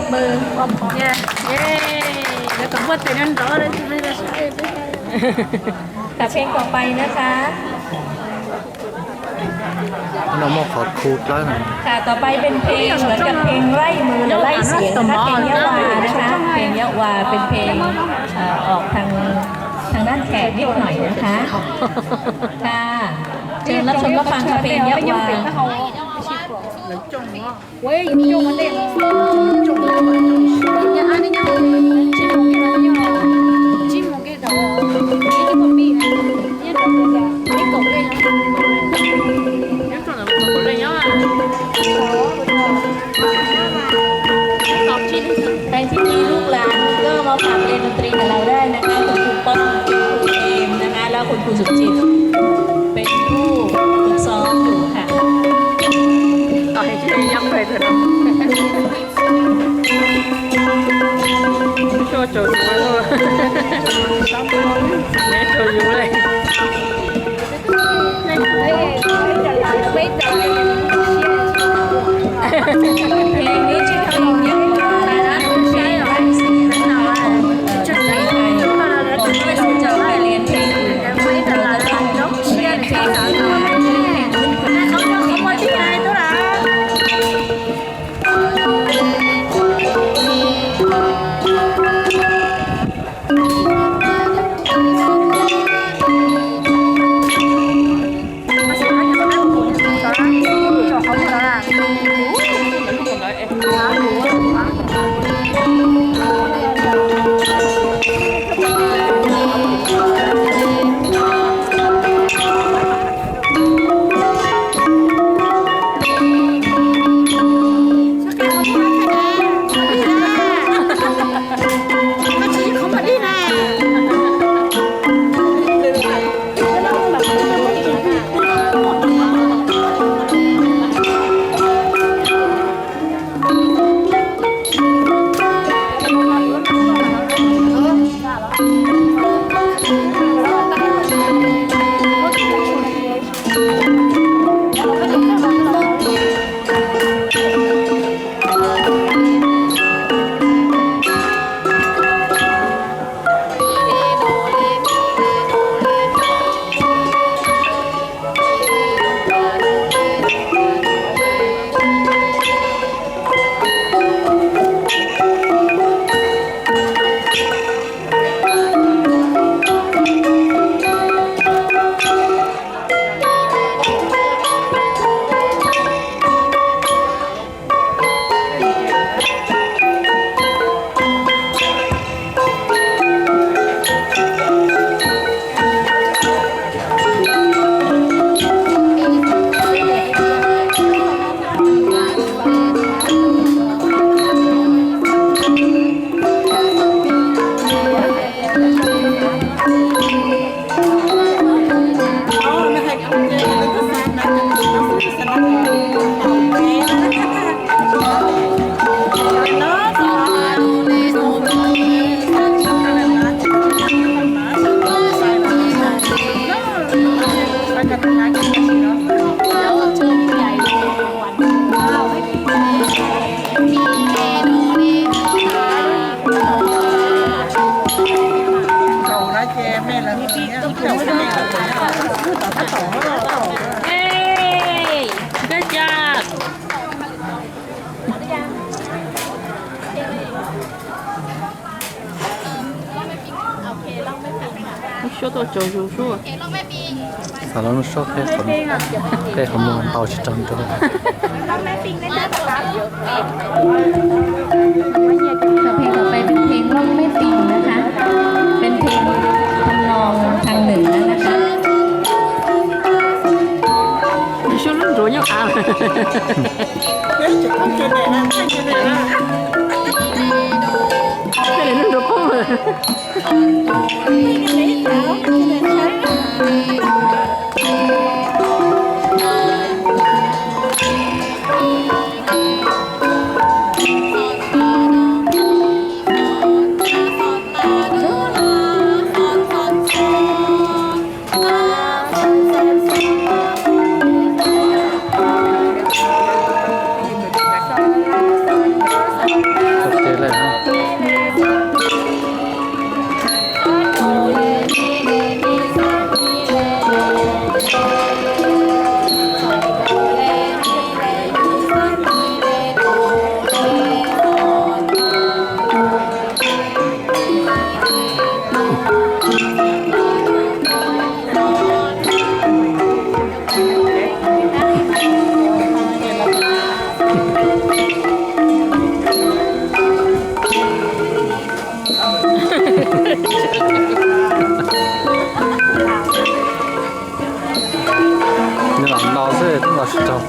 บมือเนี่ยเย้แล้วก็พูดแต่นั่นรอเลยไม่ได้ใช่ค่ะเพลงต่อไปนะคะน้องมอขอคูดแล้วค่ะต่อไปเป็นเพลงเหมือนกับเพลงไล่มือหรือไล่เสียงนะคะเพลงยะวานะคะเพลงยะวาเป็นเพลงออกทางด้านแขกนิดหน่อยนะคะค่ะเชิญรับชมรับฟังค่ะเพลงยะวา喂，你用我那个，中了，人家俺那家金木给他，你这个币，你中了的，你狗嘞？你中了狗嘞呀？ใครที่มีลูกหลานก็มาฝากเรียนดนตรีกับเราได้นะคะคุณครูป้องคุณครูเอมนะคะแล้วคุณครูสุจิตเป็นผู้ฝึกซ้อมอยู่ค่ะต่อให้ช่วยย้ำไปเถอะนะโชว์โจทย์มาเลยแม่โชว์อยู่เลยเพลงนี้ชื่อเพลงยะวานะคะเป็นเพลงไล่เสียงนะคะจะไทยก่อนที่เราจะไปเรียนเพลงอื่นไม่แต่ละท่านต้องเชียร์เพลงอะไรเขาบอกที่ไหนตัวละ说到九九数，สารนุชอบแค่ขโมยเอาชิจังก็ได้เพลงต่อไปเป็นเพลงล่องแม่ปิงนะคะเป็นเพลงทำนองทางเหนือนะคะ你说那多要看了，这里那多胖了。ข 좀.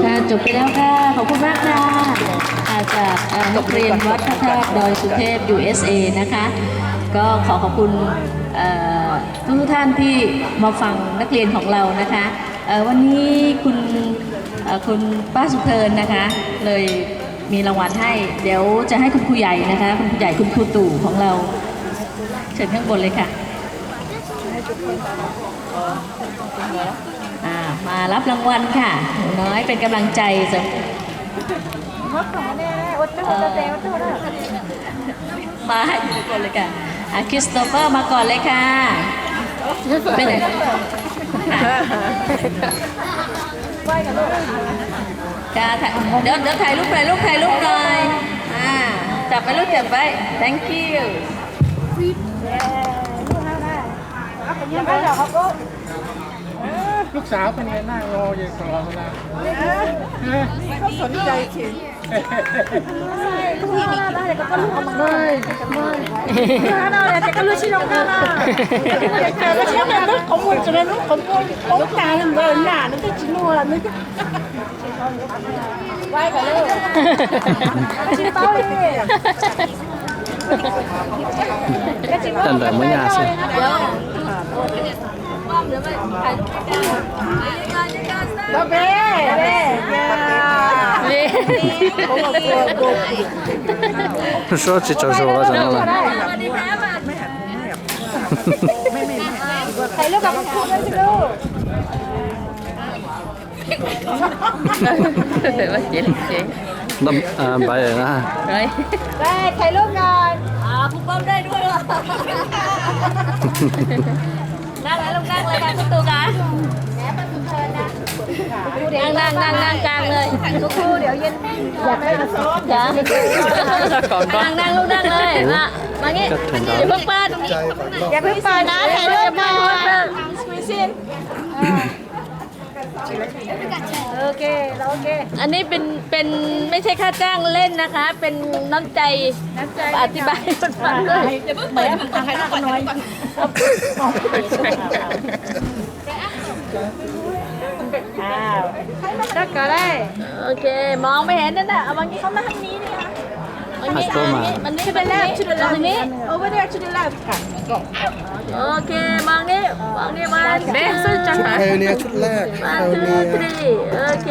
ค่ะจบไปแล้วค่ะ ขอบคุณมากค่ะจากนักเรียนวัดพระธาตุดอยสุเทพ USA นะคะ ก็ขอขอบคุณทุกท่านที่มาฟังนักเรียนของเรานะคะวันนี้คุณป้าสุเทินนะคะ เลยมีรางวัลให้ เดี๋ยวจะให้คุณครูใหญ่นะคะคุณครูใหญ่คุณครูตู่ของเราเชิญข้างบนเลยค่ะมารับรางวัลค่ะหนูน้อยเป็นกำลังใจจะมาให้ทุกคนเลยค่ะคริสโตเฟอร์มาก่อนเลยค่ะไปไหนค่ะเดี๋ยวถ่ายรูปหน่อยจับไปลูกจับไป thank you ลูกสาวเป็นไงนั่งรออยู่ตลอดเวลาเขาสนใจจริงTần đời mới nhà xem. Số chỉ cho số là chẳng là. Thầy lúc gặp con đấy chứ đâu. Đâm bài rồi ha. Đây, thầy lúc rồi. Phúc bơm đây đuôi rồi. Đang lại lúc đang lại càng từ cả. Đang càngเลยcô khu điệu dinh dạ đang lúc đangเลยมางี้อย่าเพิ่งเปิดอย่าเพิ่งเปิดนะถ่ายรูปมาโอเคโอเคอันนี้เป็นไม่ใช่ค่าจ้างเล่นนะคะ เป็นน้ำใจอธิบายให้ฟังด้วยอย่าเพิ่งเปิดถ่ายรูปก่อนก็ได้ โอเคมองไม่เห็นนั่นน่ะเอาบางทีเขามาทางนี้นี่ค่ะมันนี่เป็นแล้วชุดละนี้ over there to the left โอเคมองนี่มาเบสจังหวะ ชุดไทยเนี่ยชุดแรก 1 2 3โอเค